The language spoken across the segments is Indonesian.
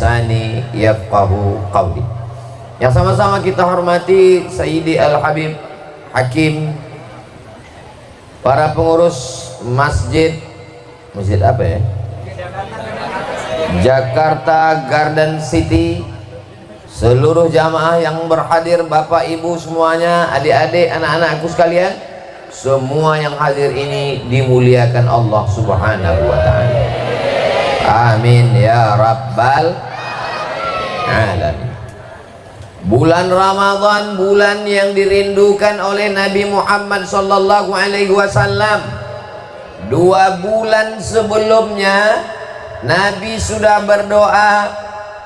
lisani yafqahu qawli. Yang sama-sama kita hormati Sayyidi Al-Habib Hakim, para pengurus masjid apa ya? Jakarta Garden City, seluruh jamaah yang berhadir, bapak ibu semuanya, adik-adik, anak-anakku sekalian, semua yang hadir ini dimuliakan Allah Subhanahu wa ta'ala. Amin ya rabbal alamin. Bulan Ramadan, bulan yang dirindukan oleh Nabi Muhammad sallallahu alaihi wasallam. 2 bulan sebelumnya Nabi sudah berdoa,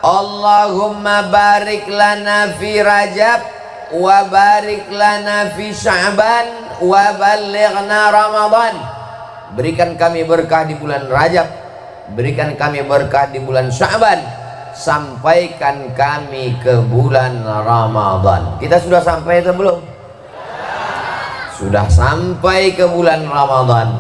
Allahumma barik lana fi Rajab wa barik lana fi Sya'ban wa ballighna Ramadan. Berikan kami berkah di bulan Rajab, berikan kami berkah di bulan Sya'ban, sampaikan kami ke bulan Ramadan. Kita sudah sampai atau belum? Sudah sampai ke bulan Ramadan,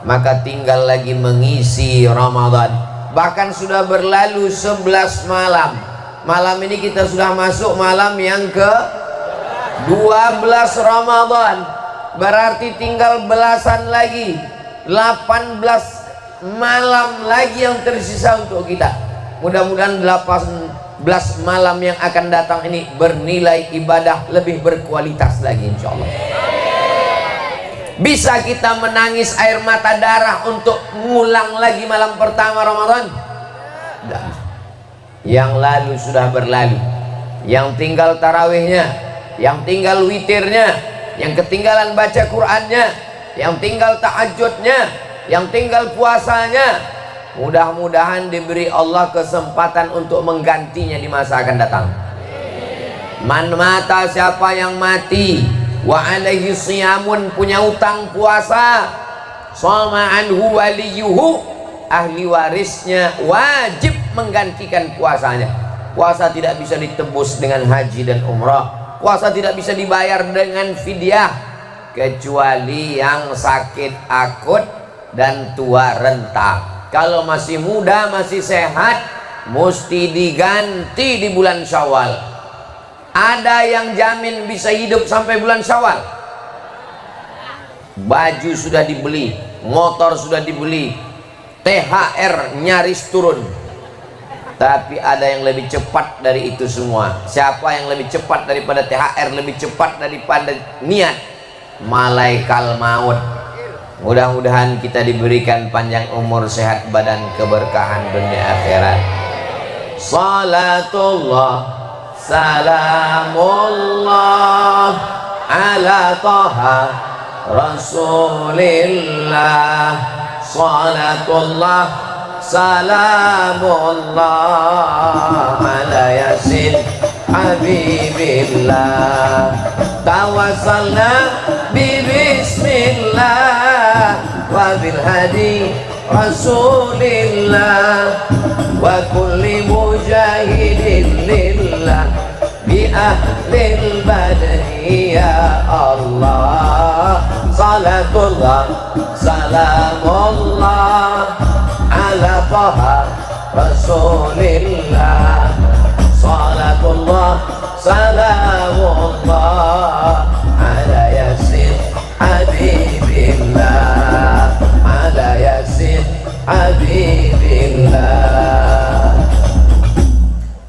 maka tinggal lagi mengisi Ramadan. Bahkan sudah berlalu 11 malam. Malam ini kita sudah masuk malam yang ke 12 Ramadan. Berarti tinggal belasan lagi, 18 malam lagi yang tersisa untuk kita. Mudah-mudahan 18 malam yang akan datang ini bernilai ibadah lebih berkualitas lagi, insya Allah. Bisa kita menangis air mata darah untuk ngulang lagi malam pertama Ramadan? Tidak. Yang lalu sudah berlalu. Yang tinggal tarawihnya, yang tinggal witirnya, yang ketinggalan baca Qur'annya, yang tinggal tahajudnya, yang tinggal puasanya. Mudah-mudahan diberi Allah kesempatan untuk menggantinya di masa akan datang. Man mata, siapa yang mati, wa alaihi siyamun, punya utang puasa, shoma anhu waliyuhu, ahli warisnya wajib menggantikan puasanya. Puasa tidak bisa ditebus dengan haji dan umrah, puasa tidak bisa dibayar dengan fidyah, kecuali yang sakit akut dan tua renta. Kalau masih muda, masih sehat, mesti diganti di bulan Syawal. Ada yang jamin bisa hidup sampai bulan Syawal? Baju sudah dibeli, motor sudah dibeli, THR nyaris turun. Tapi ada yang lebih cepat dari itu semua. Siapa yang lebih cepat daripada THR, lebih cepat daripada niat? Malaikal maut. Mudah-mudahan kita diberikan panjang umur, sehat badan, keberkahan dunia akhirat. Salatullah salamullah ala taha rasulillah. Salatullah salamullah ala yasin habibillah. Tawassalna bismillah wa bil hadi rasulillah wa kulli mujahidin lillah bi ahlil badri ya Allah. Salatullah salamullah ala taha rasulillah. Salatullah salamullah ala yasin habibillah, ala yasin habibillah.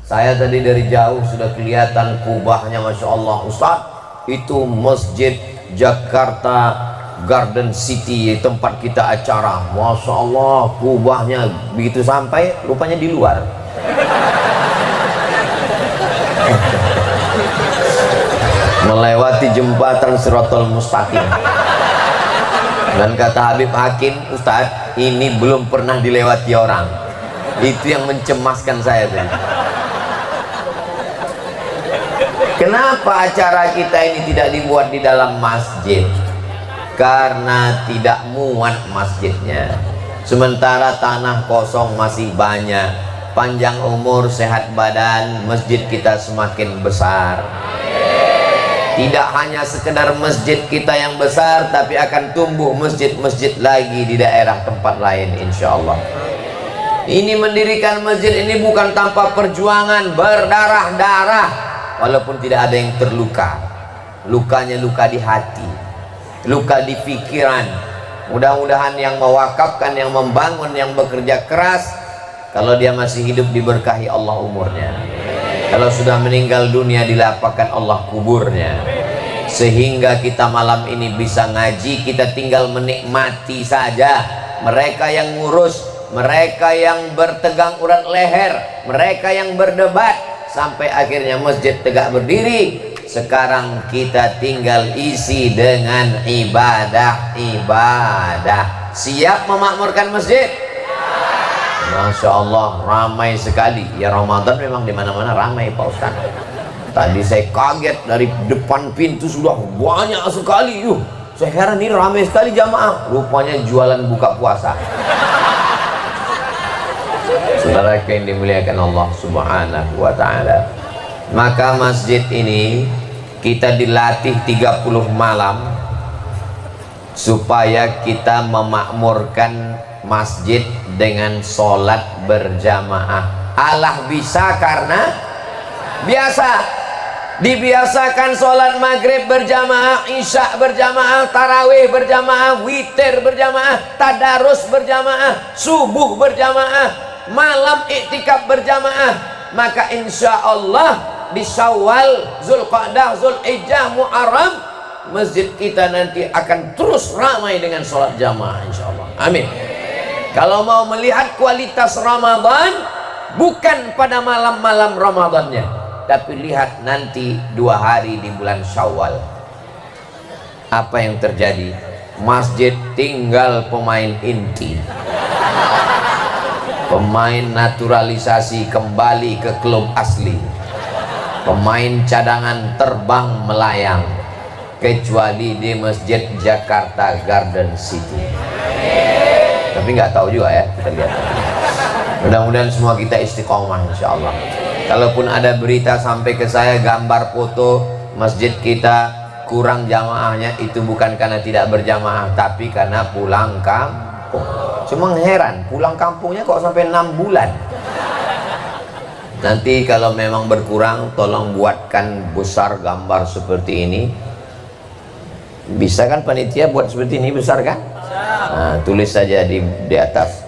Saya tadi dari jauh sudah kelihatan kubahnya, Masya Allah Ustaz. Itu Masjid Jakarta Garden City, tempat kita acara. Masya Allah, kubahnya begitu sampai, rupanya di luar. Melewati jembatan Shiratal Mustaqim. Dan kata Habib Hakim, Ustaz, ini belum pernah dilewati orang. Itu yang mencemaskan saya tadi. Kenapa acara kita ini tidak dibuat di dalam masjid? Karena tidak muat masjidnya. Sementara tanah kosong masih banyak. Panjang umur, sehat badan, masjid kita semakin besar. Tidak hanya sekedar masjid kita yang besar, tapi akan tumbuh masjid-masjid lagi di daerah tempat lain, insya Allah. Ini mendirikan masjid ini bukan tanpa perjuangan, berdarah-darah. Walaupun tidak ada yang terluka, lukanya luka di hati, luka di pikiran. Mudah-mudahan yang mewakafkan, yang membangun, yang bekerja keras, kalau dia masih hidup diberkahi Allah umurnya, kalau sudah meninggal dunia dilapangkan Allah kuburnya, sehingga kita malam ini bisa ngaji, kita tinggal menikmati saja. Mereka yang ngurus, mereka yang bertegang urat leher, mereka yang berdebat sampai akhirnya masjid tegak berdiri. Sekarang kita tinggal isi dengan ibadah. Siap memakmurkan masjid? Masya Allah, ramai sekali. Ya Ramadan memang di mana-mana ramai Pak Ustaz. Tadi saya kaget, dari depan pintu sudah banyak sekali. Saya heran, ini ramai sekali jamaah. Rupanya jualan buka puasa. Saudara yang dimuliakan Allah Subhanahu wa ta'ala, maka masjid ini kita dilatih 30 malam supaya kita memakmurkan masjid dengan sholat berjamaah. Allah bisa karena biasa. Dibiasakan sholat maghrib berjamaah, isya berjamaah, tarawih berjamaah, witir berjamaah, tadarus berjamaah, subuh berjamaah, malam iktikaf berjamaah. Maka insya Allah di Syawal, Zulqa'dah, Zulhijjah, Muharram, masjid kita nanti akan terus ramai dengan sholat jamaah insya Allah. Amin. Kalau mau melihat kualitas Ramadan, bukan pada malam-malam Ramadannya, tapi lihat nanti 2 hari di bulan Syawal. Apa yang terjadi? Masjid tinggal pemain inti, pemain naturalisasi kembali ke klub asli, pemain cadangan terbang melayang, kecuali di Masjid Jakarta Garden City. Tapi nggak tahu juga ya, kita lihat. Mudah-mudahan semua kita istiqomah insya Allah. Kalaupun ada berita sampai ke saya, gambar foto masjid kita kurang jamaahnya, itu bukan karena tidak berjamaah, tapi karena pulang kampung. Cuma heran, pulang kampungnya kok sampai 6 bulan. Nanti kalau memang berkurang, tolong buatkan besar gambar seperti ini. Bisa kan panitia buat seperti ini besar kan? Nah, tulis saja di atas,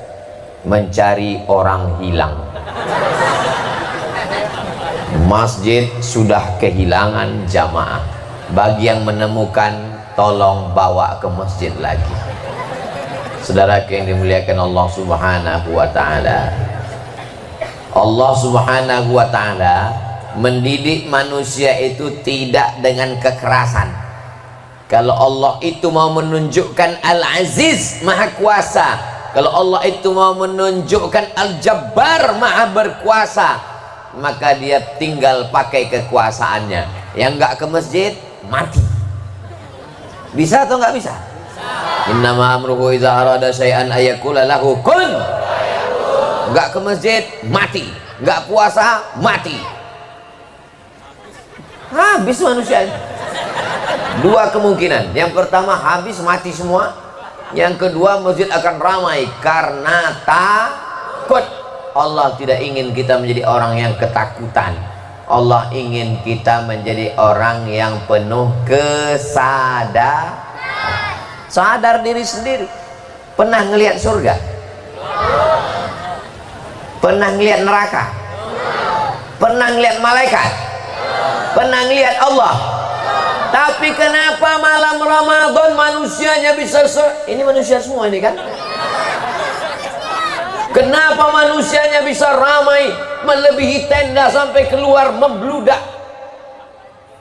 mencari orang hilang. Masjid sudah kehilangan jamaah. Bagi yang menemukan, tolong bawa ke masjid lagi. Saudara yang dimuliakan Allah Subhanahu wa ta'ala, Allah Subhanahu wa ta'ala mendidik manusia itu tidak dengan kekerasan. Kalau Allah itu mau menunjukkan Al-Aziz Maha Kuasa, kalau Allah itu mau menunjukkan Al-Jabbar Maha Berkuasa, maka dia tinggal pakai kekuasaannya. Yang enggak ke masjid, mati. Bisa atau enggak bisa? Innama amruhu idza arada syai'an ayaqula lahu kun. Enggak ke masjid, mati. Enggak puasa, mati. Habis manusia. 2 kemungkinan. Yang pertama, habis, mati semua. Yang kedua, masjid akan ramai karena takut. Allah tidak ingin kita menjadi orang yang ketakutan. Allah ingin kita menjadi orang yang penuh kesadaran. Sadar diri sendiri. Pernah ngelihat surga? Pernah ngelihat neraka? Pernah ngelihat malaikat? Pernah ngelihat Allah? Tapi kenapa malam Ramadan manusianya bisa ini manusia semua ini kan? Kenapa manusianya bisa ramai melebihi tenda sampai keluar membludak?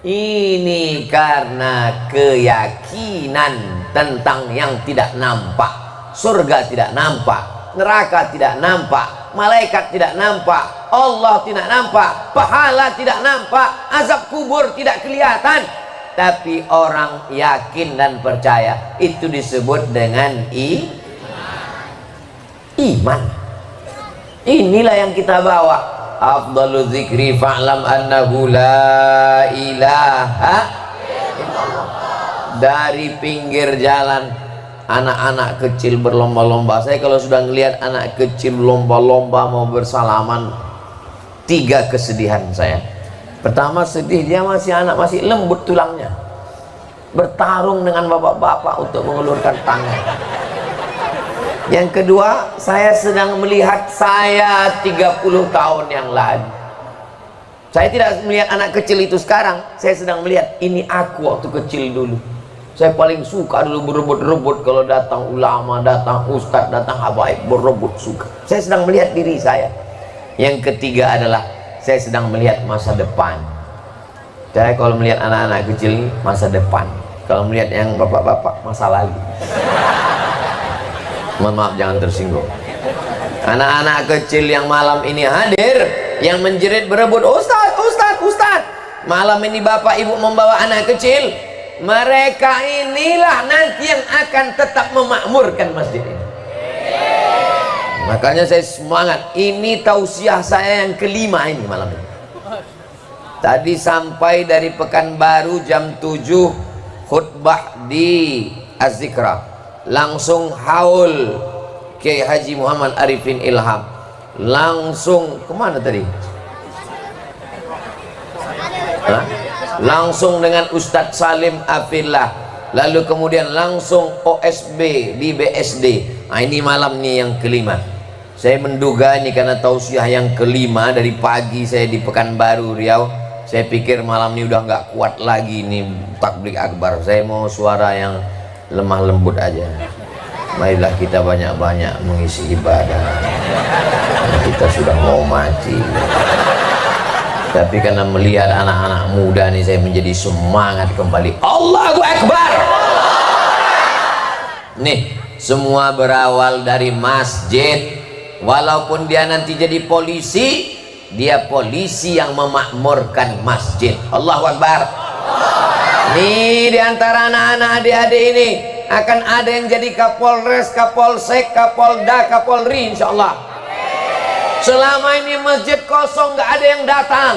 Ini karena keyakinan tentang yang tidak nampak. Surga tidak nampak, neraka tidak nampak, malaikat tidak nampak, Allah tidak nampak, pahala tidak nampak, azab kubur tidak kelihatan. Tapi orang yakin dan percaya, itu disebut dengan iman. Inilah yang kita bawa. Afdalu dzikri fa'lam annahu la ilaha illallah. Dari pinggir jalan anak-anak kecil berlomba-lomba. Saya kalau sudah ngelihat anak kecil lomba-lomba mau bersalaman, 3 kesedihan saya. Pertama, sedih, dia masih anak, masih lembut tulangnya, bertarung dengan bapak-bapak untuk mengulurkan tangan. Yang kedua, saya sedang melihat saya 30 tahun yang lalu. Saya tidak melihat anak kecil itu sekarang, saya sedang melihat ini aku waktu kecil dulu. Saya paling suka dulu berebut-rebut kalau datang ulama, datang ustadz, datang habaib, berebut suka. Saya sedang melihat diri saya. Yang ketiga adalah saya sedang melihat masa depan. Saya kalau melihat anak-anak kecil ini masa depan. Kalau melihat yang bapak-bapak masa lalu. Mohon maaf, jangan tersinggung. Anak-anak kecil yang malam ini hadir, yang menjerit berebut, ustadz, ustadz, ustadz. Malam ini bapak ibu membawa anak kecil. Mereka inilah nanti yang akan tetap memakmurkan masjid ini. Makanya saya semangat. Ini tausiah saya yang kelima ini malam ini. Tadi sampai dari Pekanbaru jam 7, khutbah di Az-Zikra, langsung haul Kiai Haji Muhammad Arifin Ilham, langsung kemana tadi? Hah? Langsung dengan Ustadz Salim Afillah, lalu kemudian langsung OSB di BSD. Nah, ini malam nih yang kelima. Saya menduga ini karena tausiah yang kelima. Dari pagi saya di Pekanbaru Riau, saya pikir malam ini udah nggak kuat lagi nih takbir akbar. Saya mau suara yang lemah lembut aja. Marilah kita banyak-banyak mengisi ibadah. Kita sudah mau mati. Tapi karena melihat anak-anak muda nih, saya menjadi semangat kembali. Allahu Akbar. Nih, semua berawal dari masjid. Walaupun dia nanti jadi polisi, dia polisi yang memakmurkan masjid. Allahu Akbar. Nih, di antara anak-anak adik-adik ini akan ada yang jadi Kapolres, Kapolsek, Kapolda, Kapolri, insyaallah. Selama ini masjid kosong, nggak ada yang datang.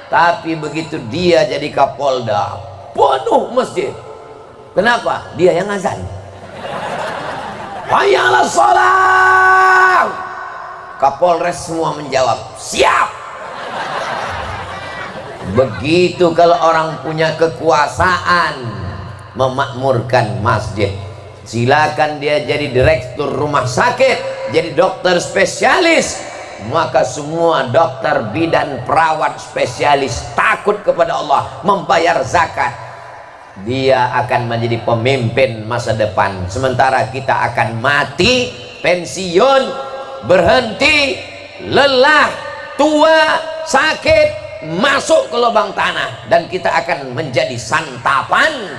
Tapi begitu dia jadi Kapolda, penuh masjid. Kenapa? Dia yang azan. Hayya 'alas shalah. Kapolres semua menjawab, siap. Begitu kalau orang punya kekuasaan memakmurkan masjid. Silakan dia jadi direktur rumah sakit, jadi dokter spesialis. Maka semua dokter, bidan, perawat spesialis takut kepada Allah, membayar zakat. Dia akan menjadi pemimpin masa depan. Sementara kita akan mati, pensiun, berhenti, lelah, tua, sakit, masuk ke lubang tanah, dan kita akan menjadi santapan.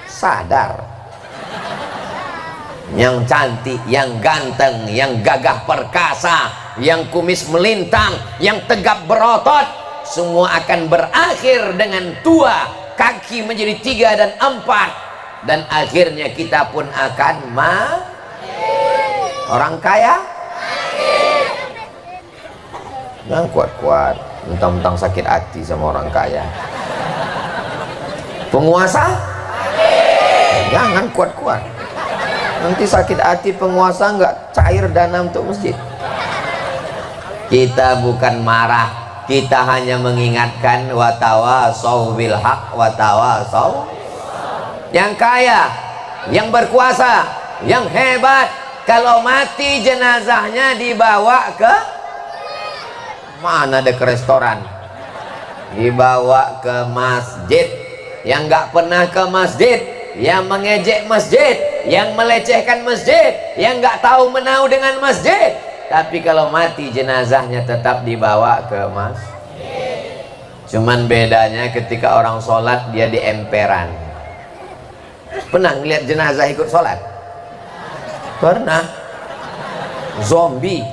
Sadar. Yang cantik, yang ganteng, yang gagah perkasa, yang kumis melintang, yang tegap berotot, semua akan berakhir dengan tua, kaki menjadi 3 dan 4, dan akhirnya kita pun akan orang kaya. Jangan kuat-kuat, mentang-mentang sakit hati sama orang kaya. Penguasa, jangan kuat-kuat. Nanti sakit hati penguasa, nggak cair dana untuk masjid. Kita bukan marah, kita hanya mengingatkan, watawasau bil haq watawasau. Yang kaya, yang berkuasa, yang hebat, kalau mati jenazahnya dibawa ke mana? Ada ke restoran, dibawa ke masjid. Yang nggak pernah ke masjid, yang mengejek masjid, yang melecehkan masjid, yang nggak tahu menau dengan masjid, tapi kalau mati jenazahnya tetap dibawa ke masjid. Cuman bedanya ketika orang sholat dia di emperan. Pernah ngeliat jenazah ikut sholat? Pernah. Zombie.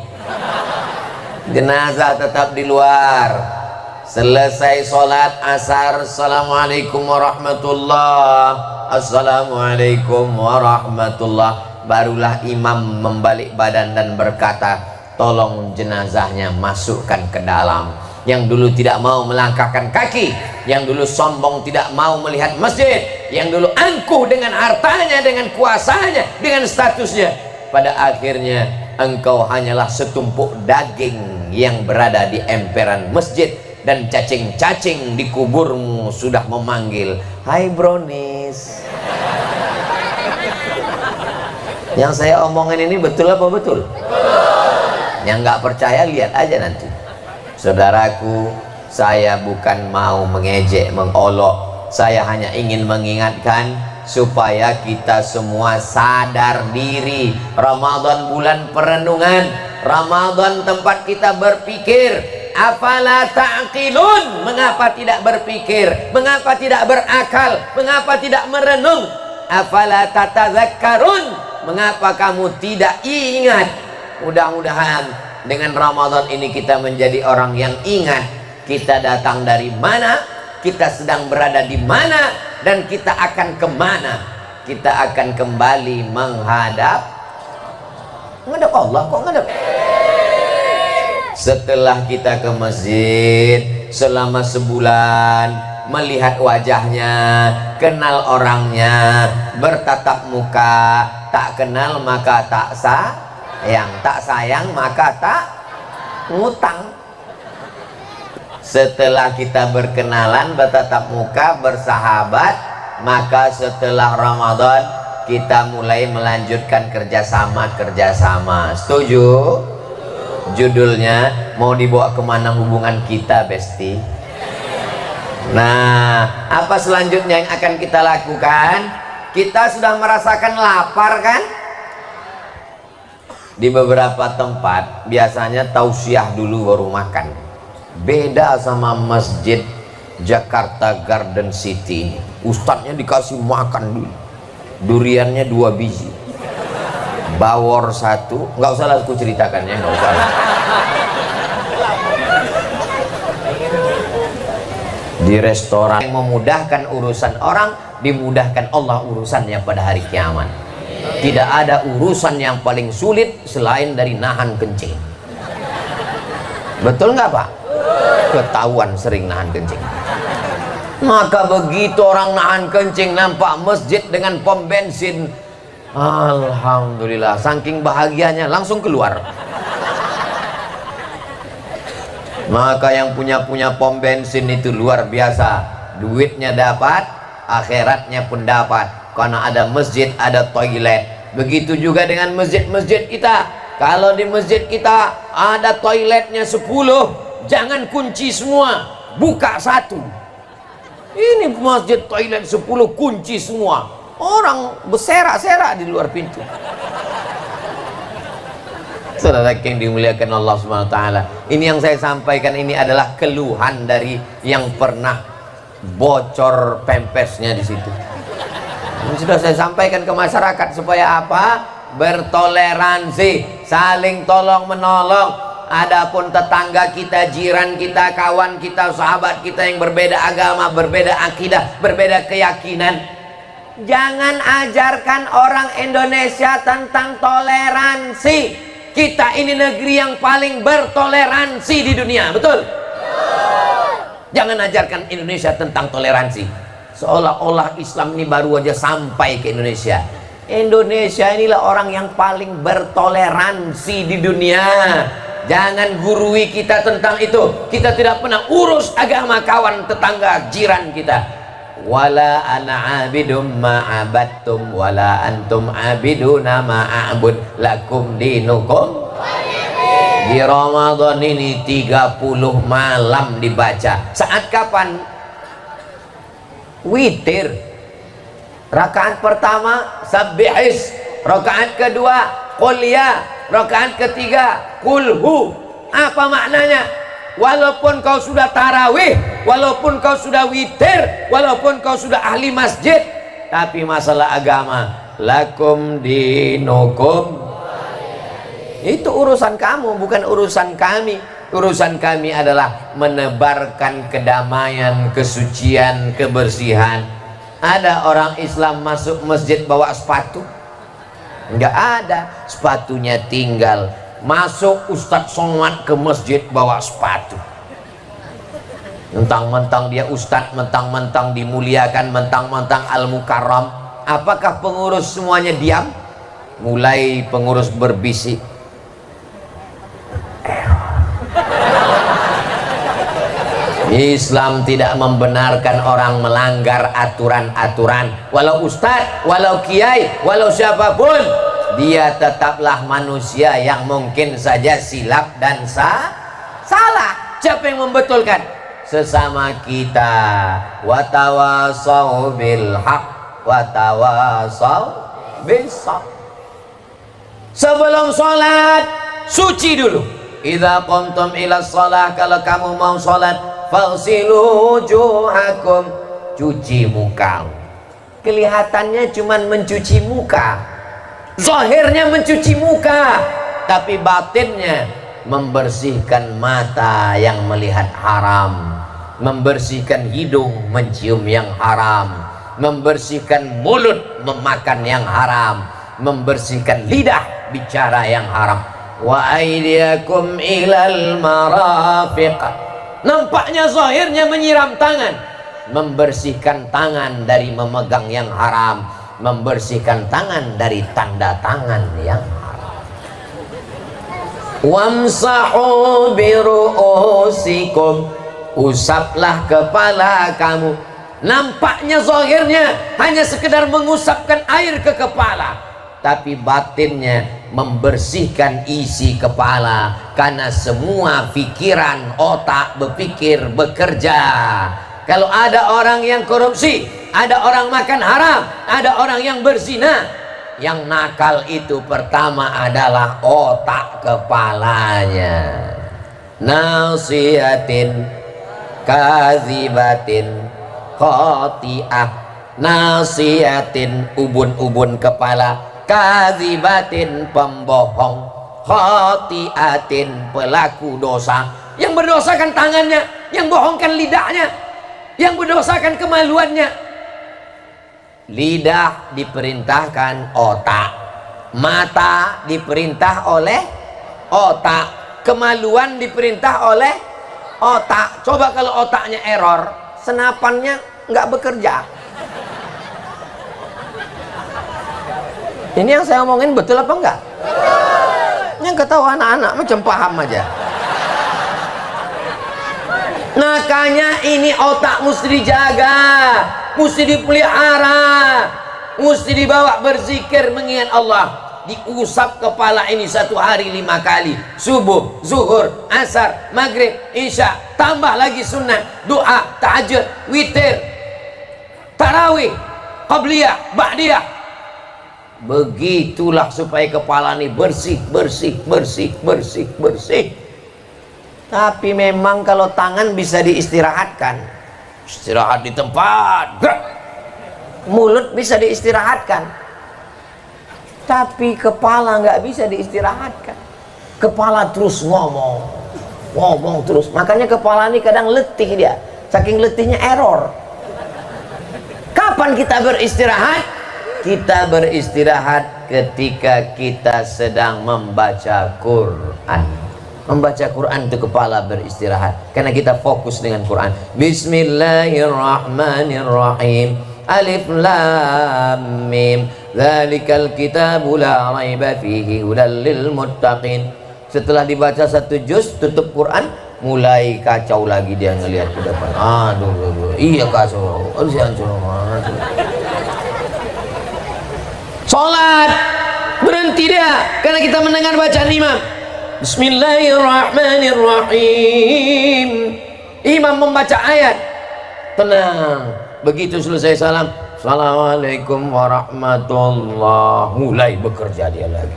Jenazah tetap di luar. Selesai sholat asar, assalamualaikum warahmatullah, assalamualaikum warahmatullah. Barulah imam membalik badan dan berkata, tolong jenazahnya masukkan ke dalam. yang dulu tidak mau melangkahkan kaki, yang dulu sombong tidak mau melihat masjid, yang dulu angkuh dengan hartanya, dengan kuasanya, dengan statusnya, pada akhirnya engkau hanyalah setumpuk daging yang berada di emperan masjid, dan cacing-cacing di kuburmu sudah memanggil, hai brownies. Yang saya omongin ini betul apa betul? Yang nggak percaya lihat aja nanti. Saudaraku, saya bukan mau mengejek, mengolok, saya hanya ingin mengingatkan supaya kita semua sadar diri. Ramadan bulan perenungan, Ramadan tempat kita berpikir. Afala ta'qilun? Mengapa tidak berpikir? Mengapa tidak berakal? Mengapa tidak merenung? Afala tatadzakkarun? Mengapa kamu tidak ingat? Mudah-mudahan dengan Ramadan ini kita menjadi orang yang ingat kita datang dari mana, kita sedang berada di mana, dan kita akan kemana. Kita akan kembali menghadap Allah. Kok menghadap? Setelah kita ke masjid selama sebulan, melihat wajahnya, kenal orangnya, bertatap muka, tak kenal maka tak sayang, tak sayang maka tak ngutang. Setelah kita berkenalan, bertatap muka, bersahabat, maka setelah Ramadan kita mulai melanjutkan kerjasama. Setuju? Judulnya mau dibawa kemana hubungan kita, Besti? Nah, apa selanjutnya yang akan kita lakukan? Kita sudah merasakan lapar kan? Di beberapa tempat biasanya tausiah dulu baru makan. Beda sama masjid Jakarta Garden City. Ustadznya dikasih makan dulu. Duriannya 2 biji. Bawor 1, nggak usah lah aku ceritakan ya, nggak usah. Di restoran yang memudahkan urusan orang, dimudahkan Allah urusannya pada hari kiamat. Tidak ada urusan yang paling sulit selain dari nahan kencing. Betul nggak Pak? Ketahuan sering nahan kencing. Maka begitu orang nahan kencing nampak masjid dengan pom bensin, alhamdulillah, saking bahagianya langsung keluar. Maka yang punya pom bensin itu luar biasa, duitnya dapat, akhiratnya pun dapat, karena ada masjid, ada toilet. Begitu juga dengan masjid-masjid kita. Kalau di masjid kita ada toiletnya 10, jangan kunci semua, buka 1. Ini masjid toilet 10 kunci semua, orang berserak-serak di luar pintu. Saudara yang dimuliakan Allah SWT, ini yang saya sampaikan ini adalah keluhan dari yang pernah bocor pempesnya di situ. Ini sudah saya sampaikan ke masyarakat supaya apa? Bertoleransi, saling tolong menolong. Adapun tetangga kita, jiran kita, kawan kita, sahabat kita yang berbeda agama, berbeda akidah, berbeda keyakinan, jangan ajarkan orang Indonesia tentang toleransi. Kita ini negeri yang paling bertoleransi di dunia, betul? Jangan ajarkan Indonesia tentang toleransi. Seolah-olah Islam ini baru aja sampai ke Indonesia. Indonesia inilah orang yang paling bertoleransi di dunia. Jangan gurui kita tentang itu. Kita tidak pernah urus agama kawan, tetangga, jiran kita. Wala ana abidum ma'abattum wala antum abiduna ma'abud lakum dinukum. Di Ramadan ini 30 malam dibaca. Saat kapan? Witir. Rakaat pertama sabbihis, rakaat kedua qul ya, rakaat ketiga kulhu. Apa maknanya? Walaupun kau sudah tarawih, walaupun kau sudah witir, walaupun kau sudah ahli masjid, tapi masalah agama, lakum dinukum, itu urusan kamu, bukan urusan kami. Urusan kami adalah menebarkan kedamaian, kesucian, kebersihan. Ada orang Islam masuk masjid bawa sepatu? Enggak ada, sepatunya tinggal. Masuk Ustadz Somad ke masjid bawa sepatu. Mentang-mentang dia ustadz, mentang-mentang dimuliakan, mentang-mentang al-mukarram. Apakah pengurus semuanya diam? Mulai pengurus berbisik, Islam tidak membenarkan orang melanggar aturan-aturan. Walau ustadz, walau kiai, walau siapapun, dia tetaplah manusia yang mungkin saja silap dan salah. Siapa yang membetulkan? Sesama kita. Watawasau bil haq, watawasau bis sabr. Sebelum sholat, suci dulu. Idza qumtum ila shalah, kalau kamu mau sholat, faghsilu wujuhakum, cuci muka. Kelihatannya cuman mencuci muka, zahirnya mencuci muka, tapi batinnya membersihkan mata yang melihat haram, membersihkan hidung mencium yang haram, membersihkan mulut memakan yang haram, membersihkan lidah bicara yang haram. Wa aydiyakum ilal marafiq, nampaknya zahirnya menyiram tangan, membersihkan tangan dari memegang yang haram, membersihkan tangan dari tanda tangan yang haram. Wamsahu biru'usikum, usaplah kepala kamu. Nampaknya zahirnya hanya sekedar mengusapkan air ke kepala, tapi batinnya membersihkan isi kepala, karena semua pikiran otak berpikir bekerja. Kalau ada orang yang korupsi, ada orang makan haram, ada orang yang berzina, yang nakal itu pertama adalah otak kepalanya. Nasihatin kazibatin khati'ah, nasihatin ubun-ubun kepala, kazibatin pembohong, khati'atin pelaku dosa. Yang berdosakan tangannya, yang bohongkan lidahnya, yang berdosakan kemaluannya. Lidah diperintahkan otak, mata diperintah oleh otak, kemaluan diperintah oleh otak. Coba kalau otaknya error, senapannya nggak bekerja. Ini yang saya omongin betul apa enggak? Yang ketawa anak-anak macam paham aja. Makanya ini otak mesti dijaga, mesti dipelihara, mesti dibawa berzikir mengingat Allah. Diusap kepala ini satu hari 5 kali, subuh, zuhur, asar, maghrib, isya, tambah lagi sunnah, doa, tahajud, witir, tarawih, qabliyah, ba'diyah. Begitulah supaya kepala ini bersih, bersih, bersih, bersih, bersih. Tapi memang kalau tangan bisa diistirahatkan, istirahat di tempat. Mulut bisa diistirahatkan, tapi kepala nggak bisa diistirahatkan. Kepala terus ngomong, ngomong terus. Makanya kepala ini kadang letih dia, saking letihnya error. Kapan kita beristirahat? Kita beristirahat ketika kita sedang membaca Quran. Membaca Quran itu kepala beristirahat, karena kita fokus dengan Quran. Bismillahirrahmanirrahim. Alif lam mim. Dzalikal kitabu la raiba fihi hudal lil muttaqin. Setelah dibaca 1 juz, tutup Quran, mulai kacau lagi dia ngelihat ke depan. Aduh, iya kacau. Sholat berhenti dia karena kita mendengar bacaan imam. Bismillahirrahmanirrahim. Imam membaca ayat, tenang. Begitu selesai salam, assalamualaikum warahmatullah, mulai bekerja dia lagi.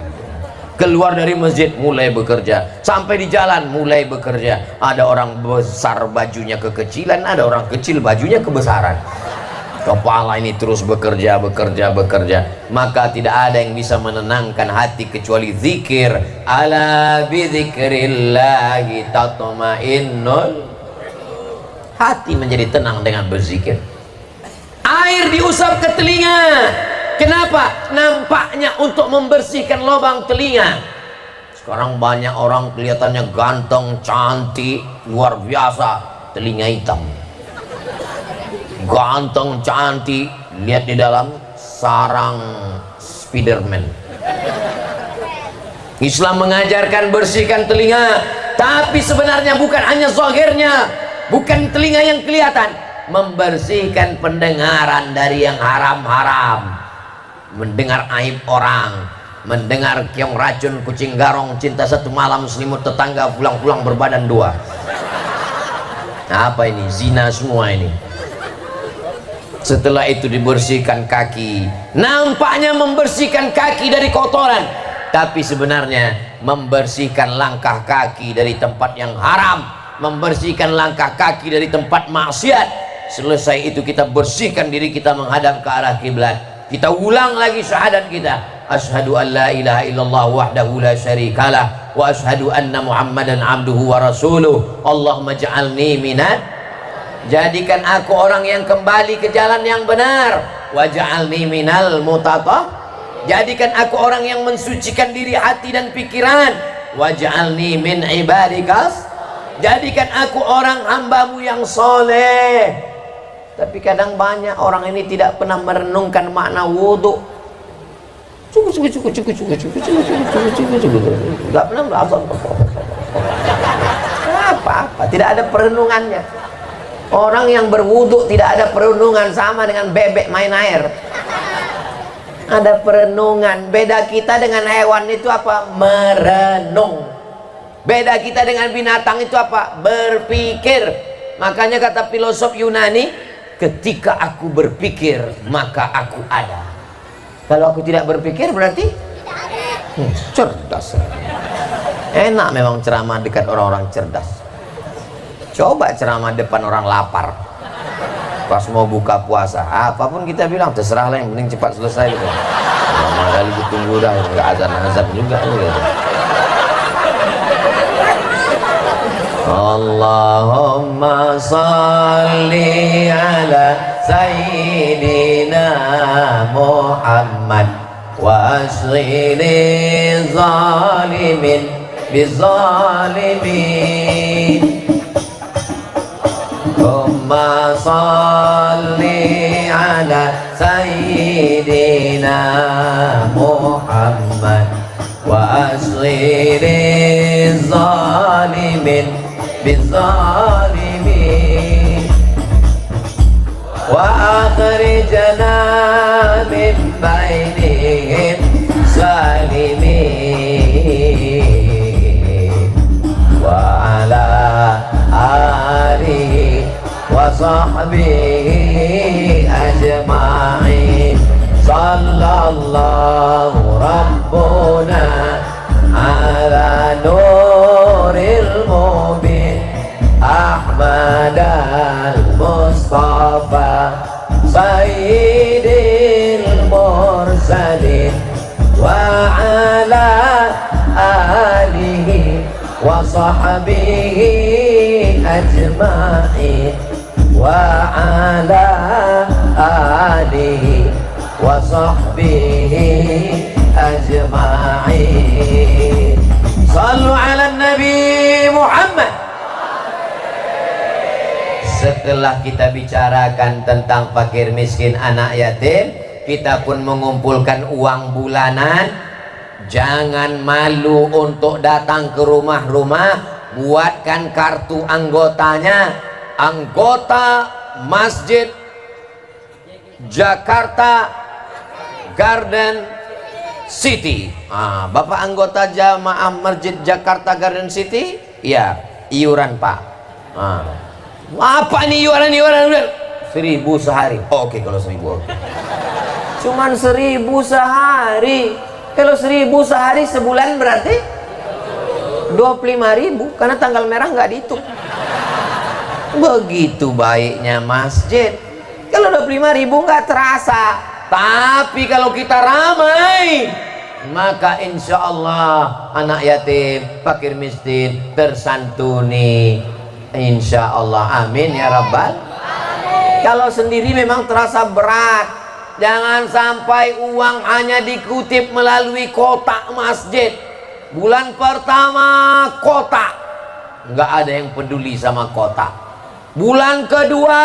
Keluar dari masjid mulai bekerja, sampai di jalan mulai bekerja. Ada orang besar bajunya kekecilan, ada orang kecil bajunya kebesaran. Kepala ini terus bekerja, bekerja, bekerja. Maka tidak ada yang bisa menenangkan hati kecuali zikir. Ala bidzikrillahi tatma'innul. Hati menjadi tenang dengan berzikir. Air diusap ke telinga. Kenapa? Nampaknya untuk membersihkan lubang telinga. Sekarang banyak orang kelihatannya ganteng, cantik, luar biasa, telinga hitam, ganteng cantik, lihat di dalam sarang Spiderman. Islam mengajarkan bersihkan telinga, tapi sebenarnya bukan hanya zahirnya, bukan telinga yang kelihatan, membersihkan pendengaran dari yang haram-haram, mendengar aib orang, mendengar kiong racun, kucing garong, cinta satu malam, selimut tetangga, pulang-pulang berbadan dua. Apa ini? Zina semua ini. Setelah itu dibersihkan kaki, nampaknya membersihkan kaki dari kotoran, tapi sebenarnya membersihkan langkah kaki dari tempat yang haram, membersihkan langkah kaki dari tempat maksiat. Selesai itu kita bersihkan diri kita menghadap ke arah kiblat. Kita ulang lagi syahadat kita, asyhadu an la ilaha illallah wahdahu la syarikalah wa asyhadu anna muhammadan abduhu wa rasuluh. Allahumma ja'alni minat, jadikan aku orang yang kembali ke jalan yang benar. Waj'alni minal mutatah, jadikan aku orang yang mensucikan diri hati dan pikiran. Waj'alni min ibadikas, jadikan aku orang hambamu yang soleh. Tapi kadang banyak orang ini tidak pernah merenungkan makna wudhu. Gak pernah berasal apa-apa, tidak ada perenungannya. Orang yang berwudhu tidak ada perenungan, sama dengan bebek main air. Ada perenungan. Beda kita dengan hewan itu apa? Merenung. Beda kita dengan binatang itu apa? Berpikir. Makanya kata filosof Yunani, ketika aku berpikir maka aku ada. Kalau aku tidak berpikir berarti cerdas. Enak memang ceramah dekat orang-orang cerdas. Coba ceramah depan orang lapar pas mau buka puasa, apapun kita bilang terserahlah, yang penting cepat selesai gitu. Lama kali ditunggu dah, nggak azan juga gitu. Allahumma salli ala sayyidina Muhammad wa ashghili zalimin bizalimin. Allahumma salli ala sayyidina Muhammad wa ashghili zalimin bizalimin wa akhrijna min bainihim salimin wa ala alihi wa sahbihi ajma'in. Sallallahu rabbuna ala nuril mubin Ahmad al-Mustafa sayyidil mursalin wa ala alihi wa sahbihi ajma'in wa ala alihi wa sahbihi ajma'in. Sallu ala Nabi Muhammad. Setelah kita bicarakan tentang fakir miskin anak yatim, kita pun mengumpulkan uang bulanan. Jangan malu untuk datang ke rumah-rumah, buatkan kartu anggotanya, anggota Masjid Jakarta Garden City. Bapak anggota jamaah Masjid Jakarta Garden City? Ya, iuran Pak. Apa nih iuran? 1.000 sehari. Oke, kalau 1.000 oke. Cuman 1.000 sehari. Kalau 1.000 sehari sebulan berarti 25.000, karena tanggal merah nggak dihitung. Begitu baiknya masjid. Kalau 25.000 nggak terasa, tapi kalau kita ramai, maka insya Allah anak yatim, fakir miskin tersantuni, insya Allah. Amin ya rabbal. Kalau sendiri memang terasa berat. Jangan sampai uang hanya dikutip melalui kotak masjid. Bulan pertama kotak, nggak ada yang peduli sama kotak. Bulan kedua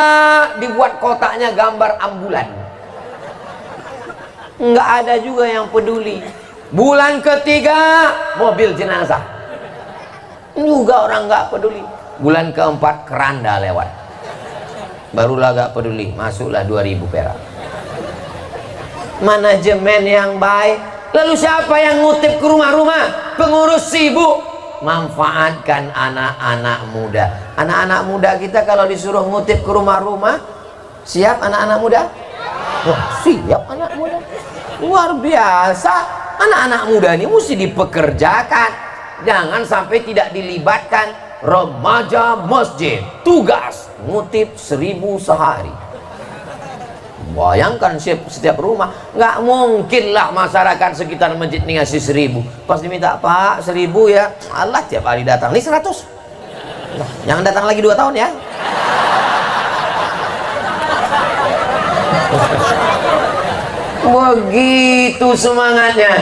dibuat kotaknya gambar ambulan, nggak ada juga yang peduli. Bulan ketiga mobil jenazah, juga orang nggak peduli. Bulan keempat keranda lewat, barulah gak peduli, masuklah 2000 perak. Manajemen yang baik. Lalu siapa yang ngutip ke rumah-rumah? Pengurus sibuk. Manfaatkan anak-anak muda. Anak-anak muda kita kalau disuruh ngutip ke rumah-rumah, siap anak-anak muda? Wah, siap anak muda. Luar biasa. Anak-anak muda ini mesti dipekerjakan, jangan sampai tidak dilibatkan. Remaja masjid, tugas ngutip 1000 sehari. Bayangkan setiap rumah, nggak mungkin lah masyarakat sekitar masjid ini ngasih 1000. Pas diminta, Pak 1000 ya, Allah tiap hari datang, ini 100. Nah, jangan datang lagi 2 tahun ya. Begitu semangatnya.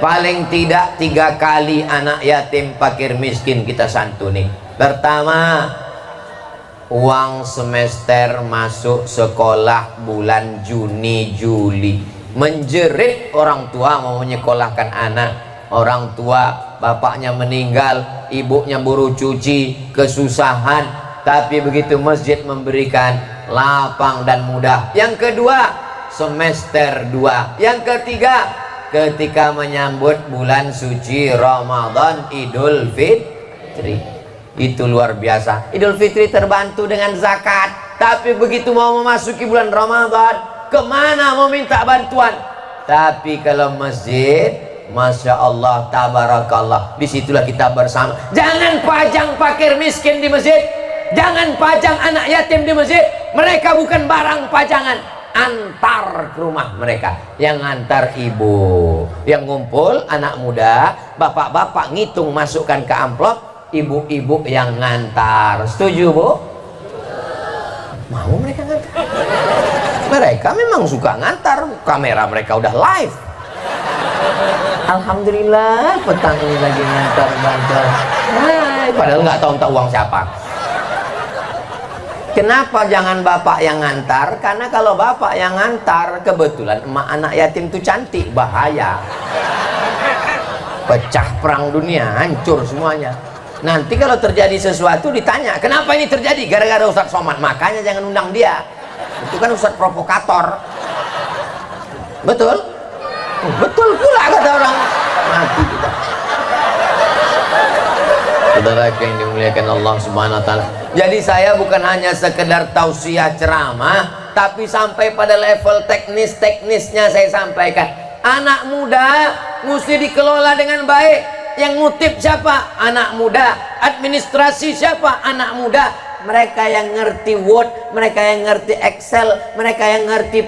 Paling tidak 3 kali anak yatim fakir miskin kita santuni. Pertama, uang semester masuk sekolah bulan Juni Juli. Menjerit orang tua mau menyekolahkan anak. Orang tua bapaknya meninggal, ibunya buru cuci, kesusahan, tapi begitu masjid memberikan, lapang dan mudah. Yang kedua, semester 2. Yang ketiga, ketika menyambut bulan suci Ramadan, Idul Fitri. Itu luar biasa. Idul Fitri terbantu dengan zakat, tapi begitu mau memasuki bulan Ramadan, kemana mau minta bantuan? Tapi kalau masjid, Masya Allah, tabarakallah, disitulah kita bersama. Jangan pajang fakir miskin di masjid, jangan pajang anak yatim di masjid. Mereka bukan barang pajangan. Antar ke rumah mereka. Yang antar ibu, yang ngumpul anak muda, bapak-bapak ngitung masukkan ke amplop, ibu-ibu yang ngantar. Setuju Bu? Mau mereka ngantar? Mereka memang suka ngantar. Kamera mereka udah live. Alhamdulillah petang ini lagi ngantar bantal. Padahal nggak tahu uang siapa. Kenapa jangan bapak yang ngantar? Karena kalau bapak yang ngantar, kebetulan emak anak yatim itu cantik, bahaya. Pecah perang dunia, hancur semuanya. Nanti kalau terjadi sesuatu ditanya, kenapa ini terjadi? Gara-gara Ustadz Somad. Makanya jangan undang dia. Itu kan Ustadz provokator. Betul? Betul pula kata orang. Mati kita. Saudara yang dimuliakan Allah Subhanahu wa taala. Jadi saya bukan hanya sekedar tausiah ceramah, tapi sampai pada level teknisnya saya sampaikan. Anak muda mesti dikelola dengan baik. Yang ngutip siapa? Anak muda. Administrasi siapa? Anak muda. Mereka yang ngerti Word, mereka yang ngerti Excel, mereka yang ngerti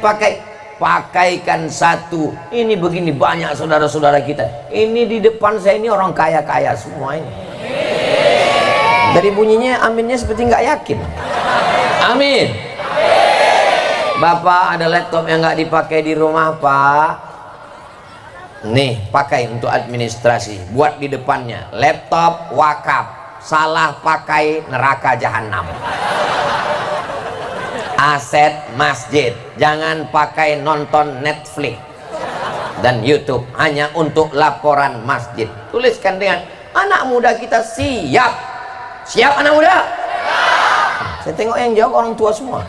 pakaikan satu. Ini begini banyak saudara-saudara kita. Ini di depan saya ini orang kaya-kaya semua ini. Dari bunyinya aminnya seperti nggak yakin. Amin. Bapak ada laptop yang nggak dipakai di rumah Pak. Nih pakai untuk administrasi. Buat di depannya laptop wakaf. Salah pakai neraka jahanam. Aset masjid. Jangan pakai nonton Netflix dan YouTube. Hanya untuk laporan masjid. Tuliskan dengan anak muda kita siap. Siap anak muda? Saya tengok yang jawab orang tua semua.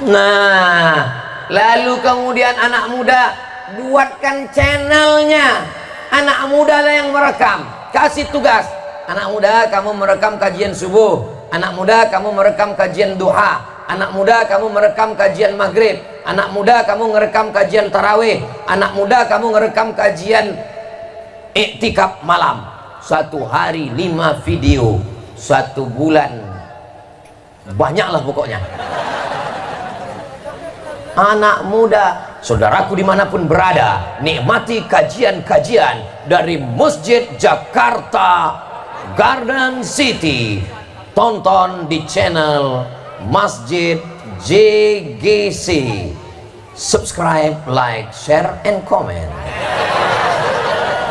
Nah, lalu kemudian anak muda buatkan channelnya. Anak muda lah yang merekam. Kasih tugas. Anak muda kamu merekam kajian subuh. Anak muda kamu merekam kajian duha. Anak muda kamu merekam kajian maghrib. Anak muda kamu merekam kajian tarawih. Anak muda kamu merekam kajian iktikaf malam. 1 hari 5 video, 1 bulan banyaklah pokoknya. Anak muda, saudaraku dimanapun berada, nikmati kajian-kajian dari Masjid Jakarta Garden City. Tonton di channel Masjid JGC. Subscribe, like, share, and comment.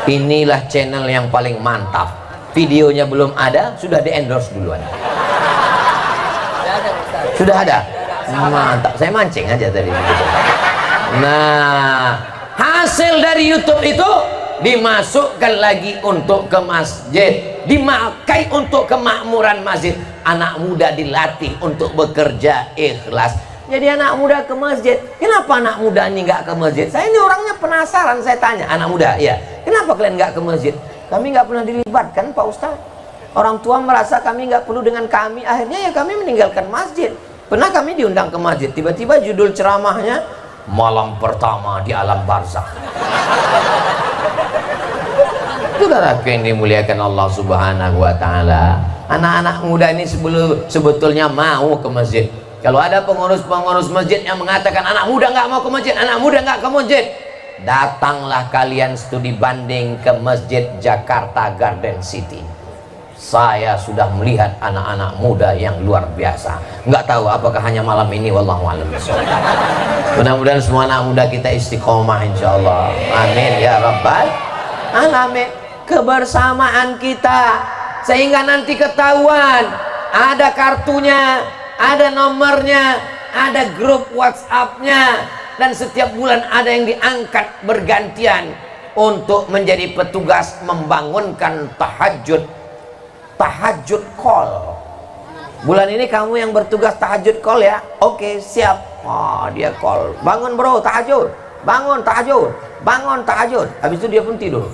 Inilah channel yang paling mantap. Videonya belum ada, sudah di endorse duluan. Sudah ada? Mantap, saya mancing aja tadi. Nah, hasil dari YouTube itu dimasukkan lagi untuk ke masjid, dimakai untuk kemakmuran masjid. Anak muda dilatih untuk bekerja ikhlas. Jadi anak muda ke masjid. Kenapa anak muda ini nggak ke masjid? Saya ini orangnya penasaran, saya tanya anak muda, ya, kenapa kalian nggak ke masjid? Kami nggak pernah dilibatkan, Pak Ustadz. Orang tua merasa kami nggak perlu dengan kami, akhirnya ya kami meninggalkan masjid. Pernah kami diundang ke masjid, tiba-tiba judul ceramahnya malam pertama di alam barzakh. Saudaraku yang dimuliakan Allah Subhanahu wa taala, anak-anak muda ini sebetulnya mau ke masjid. Kalau ada pengurus-pengurus masjid yang mengatakan anak muda nggak mau ke masjid, anak muda nggak ke masjid, datanglah kalian studi banding ke Masjid Jakarta Garden City. Saya sudah melihat anak-anak muda yang luar biasa. Nggak tahu apakah hanya malam ini, wallahu a'lam bishawab. Mudah-mudahan semua anak muda kita istiqomah insyaallah. Amin ya rabbal alamin. Kebersamaan kita sehingga nanti ketahuan, ada kartunya, ada nomornya, ada grup WhatsApp-nya, dan setiap bulan ada yang diangkat bergantian untuk menjadi petugas membangunkan tahajud call. Bulan ini kamu yang bertugas tahajud call ya. Oke, siap. Oh, dia call. Bangun bro, tahajud. Bangun tahajud. Bangun tahajud. Habis itu dia pun tidur.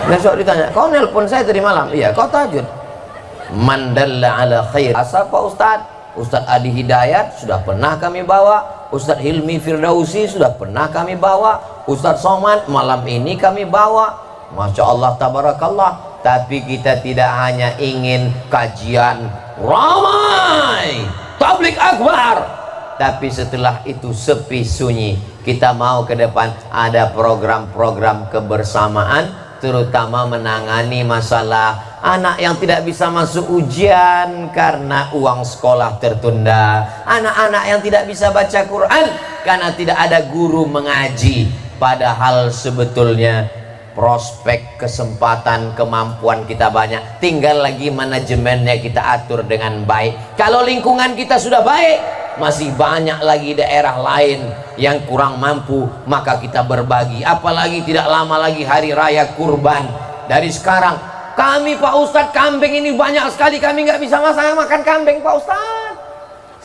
Besok ditanya, kau nelpon saya tadi malam? Iya, kau tahajud. Man dalla ala khair. Asal Pak Ustadz. Ustadz Adi Hidayat sudah pernah kami bawa, Ustadz Hilmi Firdausi sudah pernah kami bawa, Ustadz Somad malam ini kami bawa. Masya Allah tabarakallah. Tapi kita tidak hanya ingin kajian ramai, tablik akbar, tapi setelah itu sepi sunyi. Kita mau ke depan ada program-program kebersamaan, terutama menangani masalah anak yang tidak bisa masuk ujian karena uang sekolah tertunda, anak-anak yang tidak bisa baca Quran karena tidak ada guru mengaji. Padahal sebetulnya prospek, kesempatan, kemampuan kita banyak, tinggal lagi manajemennya kita atur dengan baik. Kalau lingkungan kita sudah baik, masih banyak lagi daerah lain yang kurang mampu, maka kita berbagi. Apalagi tidak lama lagi hari raya kurban. Dari sekarang kami Pak Ustadz, kambing ini banyak sekali, kami nggak bisa makan kambing Pak Ustadz.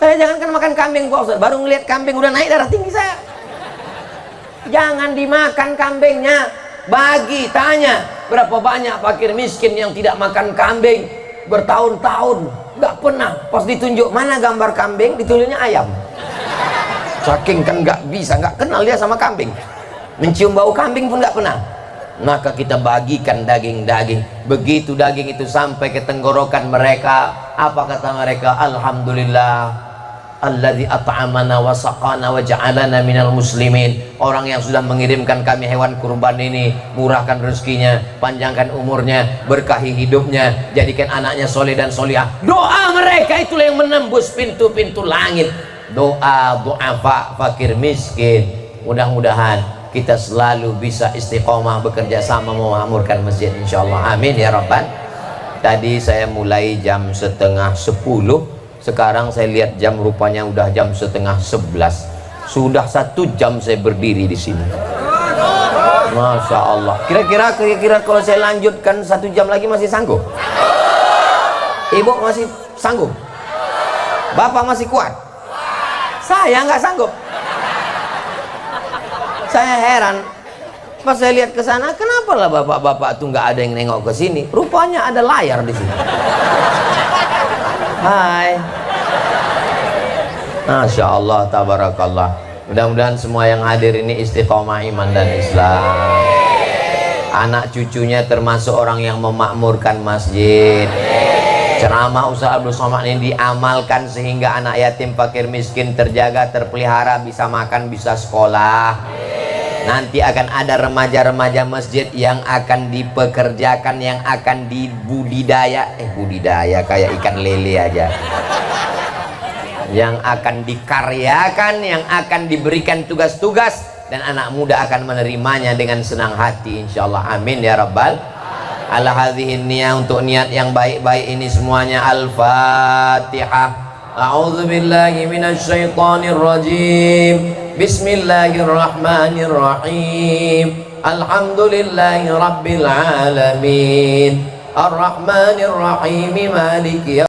Saya jangankan makan kambing Pak Ustadz, baru ngelihat kambing udah naik darah tinggi saya. Jangan dimakan kambingnya, bagi. Tanya berapa banyak fakir miskin yang tidak makan kambing bertahun-tahun, nggak pernah. Pas ditunjuk mana gambar kambing, ditulisnya ayam. Saking kan nggak bisa, nggak kenal dia sama kambing, mencium bau kambing pun nggak pernah. Maka kita bagikan daging-daging. Begitu daging itu sampai ke tenggorokan mereka, apa kata mereka? Alhamdulillah alladzi at'amana wa saqana wa ja'alana minal muslimin. Orang yang sudah mengirimkan kami hewan kurban ini, murahkan rezekinya, panjangkan umurnya, berkahi hidupnya, jadikan anaknya soleh dan solihah. Doa mereka itulah yang menembus pintu-pintu langit. Doa du'afa, fakir miskin. Mudah-mudahan kita selalu bisa istiqomah bekerja sama memakmurkan masjid insyaallah. Amin ya rabbal. Tadi saya mulai jam 9:30, sekarang saya lihat jam rupanya udah jam 10:30. Sudah 1 jam saya berdiri di sini. Masya Allah. Kira-kira kalau saya lanjutkan 1 jam lagi masih sanggup? Ibu masih sanggup? Bapak masih kuat? Saya nggak sanggup. Saya heran pas saya lihat ke sana, kenapa lah bapak-bapak tuh nggak ada yang nengok ke sini? Rupanya ada layar di sini. Hai. Masya Allah, tabarakallah. Mudah-mudahan semua yang hadir ini istiqomah iman dan Islam. Anak cucunya termasuk orang yang memakmurkan masjid. Ceramah Ustaz Abdul Somad ini diamalkan sehingga anak yatim fakir miskin terjaga, terpelihara, bisa makan, bisa sekolah. Nanti akan ada remaja-remaja masjid yang akan dipekerjakan, yang akan dibudidaya, budidaya kayak ikan lele aja, yang akan dikaryakan, yang akan diberikan tugas-tugas, dan anak muda akan menerimanya dengan senang hati insyaallah. Amin ya rabbal. ala hadhihi niyah, untuk niat yang baik-baik ini semuanya. Al-Fatihah. A'udzu billahi minasy syaithanir rajim. Bismillahirrahmanirrahim. Alhamdulillahi rabbil alamin. Ar-Rahmanir Rahim. Maliki